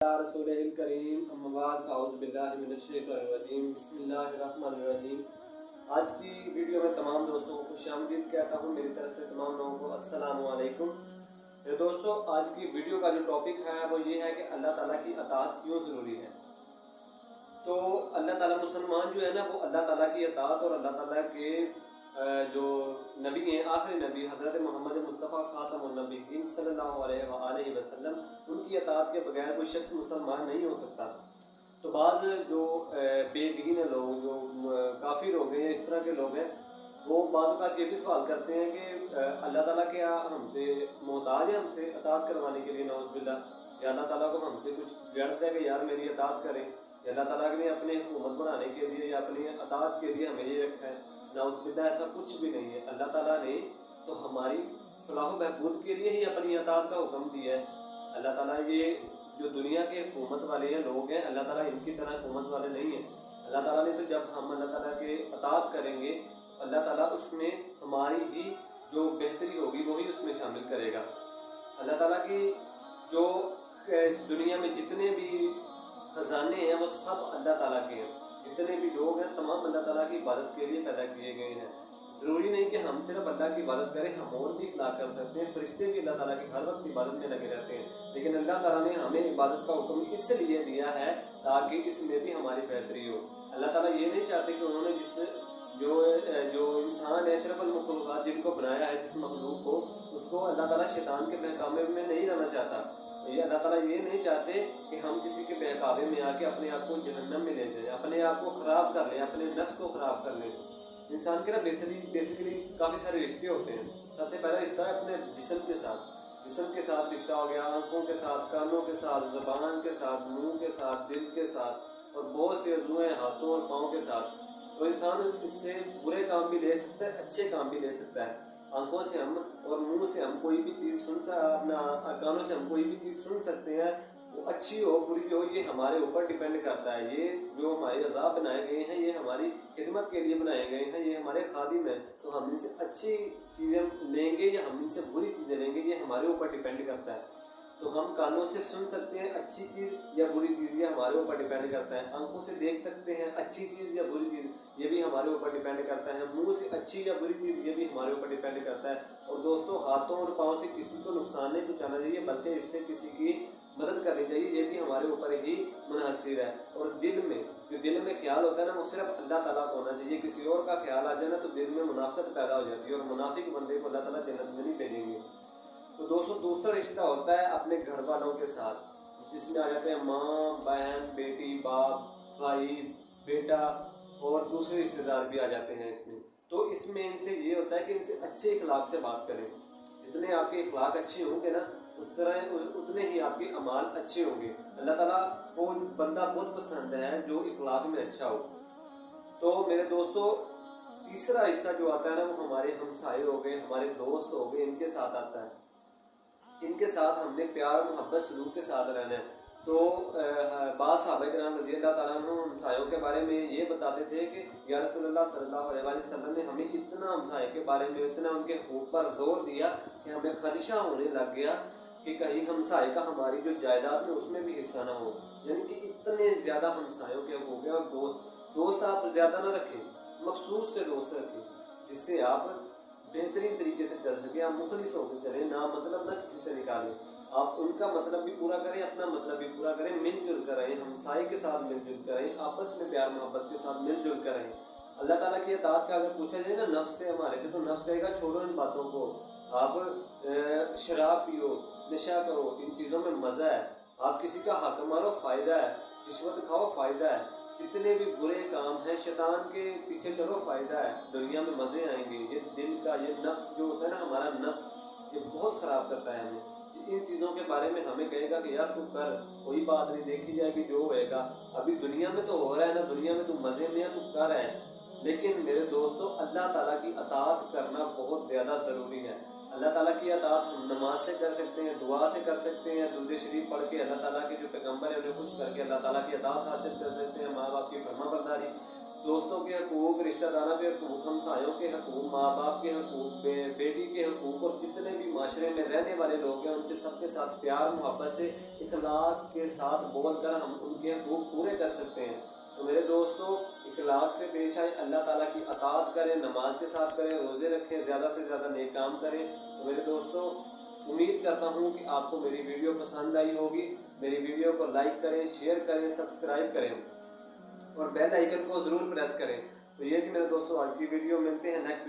रसूलिल करीम अम्मा बाद फ़ाऊज़ु बिल्लाहि मिनश शैतानिर रजीम बिस्मिल्लाहिर रहमानिर रहीम। आज की वीडियो में तमाम दोस्तों को खुशामदीद कहता हूँ। मेरी तरफ से तमाम लोगों को अस्सलामु अलैकुम। मेरे दोस्तों, आज की वीडियो का जो टॉपिक है वो ये है कि अल्लाह ताला की अताअत क्यों ज़रूरी है। तो अल्लाह ताला मुसलमान जो है ना, वो अल्लाह ताला की अताअत और अल्लाह ताला के जो नबी हैं, आखिरी नबी हज़रत मोहम्मद मुस्तफ़ा ख़ातमुन नबीय्यीन सल्लल्लाहु अलैहि वसल्लम, उनकी अताअत के बगैर कोई शख्स मुसलमान नहीं हो सकता। तो बाज़ जो बेदीन लोग, जो काफिर हो गए, इस तरह के लोग हैं, वो बाद ये भी सवाल करते हैं कि अल्लाह ताला क्या हमसे मोहताज है हमसे अताअत करवाने के लिए, नौज़ुबिल्लाह, या अल्लाह ताला को हमसे कुछ गर्ज है कि यार मेरी अताअत करें, या अल्लाह ताला ने अपने हुकूमत बनाने के लिए या अपनी अताअत के लिए हमें ये रखा है। नौज़ुबिल्लाह, ऐसा कुछ भी नहीं है। अल्लाह ताला ने तो हमारी फलाह बहबूद के लिए ही अपनी अताअत का हुक्म दिया है। अल्लाह ताला ये जो दुनिया के हुकूमत वाले हैं लोग हैं, अल्लाह ताला इनकी तरह हुकूमत वाले नहीं हैं। अल्लाह ताला ने तो जब हम अल्लाह ताला के अताअत करेंगे, अल्लाह ताला उसमें हमारी ही जो बेहतरी होगी वही उसमें शामिल करेगा। अल्लाह ताला की जो इस दुनिया में जितने भी खजाने हैं वो सब अल्लाह ताला के हैं। जितने भी लोग हैं तमाम अल्लाह ताला की इबादत के लिए पैदा किए गए हैं। ज़रूरी नहीं कि हम सिर्फ अल्लाह की इबादत करें, हम और भी इखलाक कर सकते हैं। फरिश्ते भी अल्लाह ताला की हर वक्त इबादत में लगे रहते हैं, लेकिन अल्लाह ताला ने हमें इबादत का हुक्म इसलिए दिया है ताकि इसमें भी हमारी बेहतरी हो। अल्लाह ताला ये नहीं चाहते कि उन्होंने जो इंसान है, अशरफुल मखलूक़ात जिनको बनाया है, जिस मखलूक को, उसको अल्लाह ताला शैतान के बहकावे में नहीं रहना चाहता। ये अल्लाह ताला ये नहीं चाहते कि हम किसी के बहकावे में आके अपने आप को जहन्नम में ले जाएं, अपने आप को ख़राब कर लें, अपने नफ्स को ख़राब कर लें। इंसान के ना बेसिकली काफ़ी सारे रिश्ते होते हैं। सबसे पहला रिश्ता है अपने जिस्म के साथ। जिस्म के साथ रिश्ता हो गया, आँखों के साथ, कानों के साथ, ज़बान के साथ, मुंह के साथ, दिल के साथ, और बहुत से अज़ुएं हाथों और पाँव के साथ। तो इंसान इससे बुरे काम भी ले सकता है, अच्छे काम भी ले सकता है। आंखों से हम और मुंह से हम कोई भी चीज़ अपना कानों से हम कोई भी चीज़ सुन सकते हैं, वो अच्छी हो बुरी हो, ये हमारे ऊपर डिपेंड करता है। ये जो हमारे अज़ाब बनाए गए हैं, ये हमारी खिदमत के लिए बनाए गए हैं, ये हमारे खादिम हैं। तो हम इनसे अच्छी चीज़ें लेंगे या हम इनसे बुरी चीज़ें लेंगे, ये हमारे ऊपर डिपेंड करता है। तो हम कानों से सुन सकते हैं अच्छी चीज़ या बुरी चीज़, ये हमारे ऊपर डिपेंड करता है। आंखों से देख सकते हैं अच्छी चीज़ या बुरी चीज़, ये भी हमारे ऊपर डिपेंड करता है। मुंह से अच्छी या बुरी चीज़, ये भी हमारे ऊपर डिपेंड करता है। और दोस्तों, हाथों और पाँव से किसी को नुकसान नहीं पहुँचाना चाहिए, बल्कि इससे किसी की मदद करनी चाहिए, ये भी हमारे ऊपर ही मुनहसर है। और दिल में जो दिल में ख्याल होता है ना, वो सिर्फ अल्लाह ताला को होना चाहिए। किसी और का ख्याल आ जाए ना, तो दिल में मुनाफिकत पैदा हो जाती है, और मुनाफिक बंदे को अल्लाह ताला जन्नत में नहीं भेजेंगे। तो दोस्तों, दूसरा रिश्ता होता है अपने घर वालों के साथ, जिसमें आ जाते हैं माँ, बहन, बेटी, बाप, भाई, बेटा, और दूसरे रिश्तेदार भी आ जाते हैं इसमें। तो इसमें इनसे ये होता है कि इनसे अच्छे इखलाक से बात करें। जितने आपके इखलाक अच्छे होंगे ना, उतने ही आपके अमाल अच्छे होंगे। अल्लाह ताला को बंदा बहुत पसंद है जो इखलाक में अच्छा हो। तो मेरे दोस्तों, तीसरा रिश्ता जो आता है ना, वो हमारे हमसाए हो गए, हमारे दोस्त हो गए, इनके साथ आता है। इनके साथ हमने प्यार, मोहब्बत, सलूक के साथ रहना है। तो बाद सहाबा किराम रज़ी अल्लाह ताला अन्हुम हमसायों के बारे में ये बताते थे कि या रसूलुल्लाह सल्लल्लाहु अलैहि वसल्लम ने हमें इतना हमसाये के बारे में, इतना उनके हुकूक पर जोर दिया कि हमें खदशा होने लग गया कि कहीं हमसाये का हमारी जो जायदाद में उसमें भी हिस्सा ना हो। यानी कि इतने ज़्यादा हमसायों के हुकूक हैं। और दोस्त आप ज़्यादा ना रखें, मखसूस से दोस्त रखें, जिससे आप बेहतरीन तरीके से चल सके। आप मुखलिस होकर चलें, ना मतलब ना किसी से निकालें। आप उनका मतलब भी पूरा करें, अपना मतलब भी पूरा करें, मिलजुल कर रहें, हमसाये के साथ मिलजुल कर रहें, आपस में प्यार मोहब्बत के साथ मिलजुल कर रहें। अल्लाह ताला की अताअत का अगर पूछा जाए ना नफ्स से, हमारे से, तो नफ्स कहेगा छोड़ो इन बातों को। आप शराब पियो, नशा करो, इन चीज़ों में मज़ा है। आप किसी का हक मारो, फ़ायदा है। रिश्वत खाओ, फ़ायदा है। जितने भी बुरे काम हैं, शैतान के पीछे चलो, फ़ायदा है, दुनिया में मज़े आएंगे। ये दिल का ये नफ्स जो होता है ना, हमारा नफ्स, ये बहुत ख़राब करता है हमें। इन चीज़ों के बारे में हमें कहेगा कि यार तू कर, कोई बात नहीं, देखी जाएगी जो होएगा। अभी दुनिया में तो हो रहा है ना, दुनिया में तू मज़े में है, तू कर ऐश। लेकिन मेरे दोस्तों, अल्लाह ताला की अताअत करना बहुत ज़्यादा ज़रूरी है। अल्लाह ताला की अताअत हम नमाज से कर सकते हैं, दुआ से कर सकते हैं, दुरूद शरीफ पढ़ के अल्लाह ताला के जो पैगम्बर है उन्हें खुश करके अल्लाह ताला की अताअत हासिल कर सकते हैं, माँ बाप की फरमाबरदारी دوستوں کے حقوق، رشتہ داروں کے حقوق، ہمسایوں کے حقوق، ماں باپ کے حقوق، بیٹی کے حقوق، اور جتنے بھی معاشرے میں رہنے والے لوگ ہیں ان کے سب کے ساتھ پیار محبت سے اخلاق کے ساتھ بول کر ہم ان کے حقوق پورے کر سکتے ہیں۔ تو میرے دوستوں، اخلاق سے پیش آئیں، اللہ تعالیٰ کی اطاعت کریں، نماز کے ساتھ کریں، روزے رکھیں، زیادہ سے زیادہ نیک کام کریں۔ تو میرے دوستوں، امید کرتا ہوں کہ آپ کو میری ویڈیو پسند آئی ہوگی۔ میری ویڈیو کو لائک کریں، شیئر کریں، سبسکرائب کریں اور بیل آئیکن کو ضرور پریس کریں۔ تو یہ تھی میرے دوستوں آج کی ویڈیو، ملتے ہیں نیکسٹ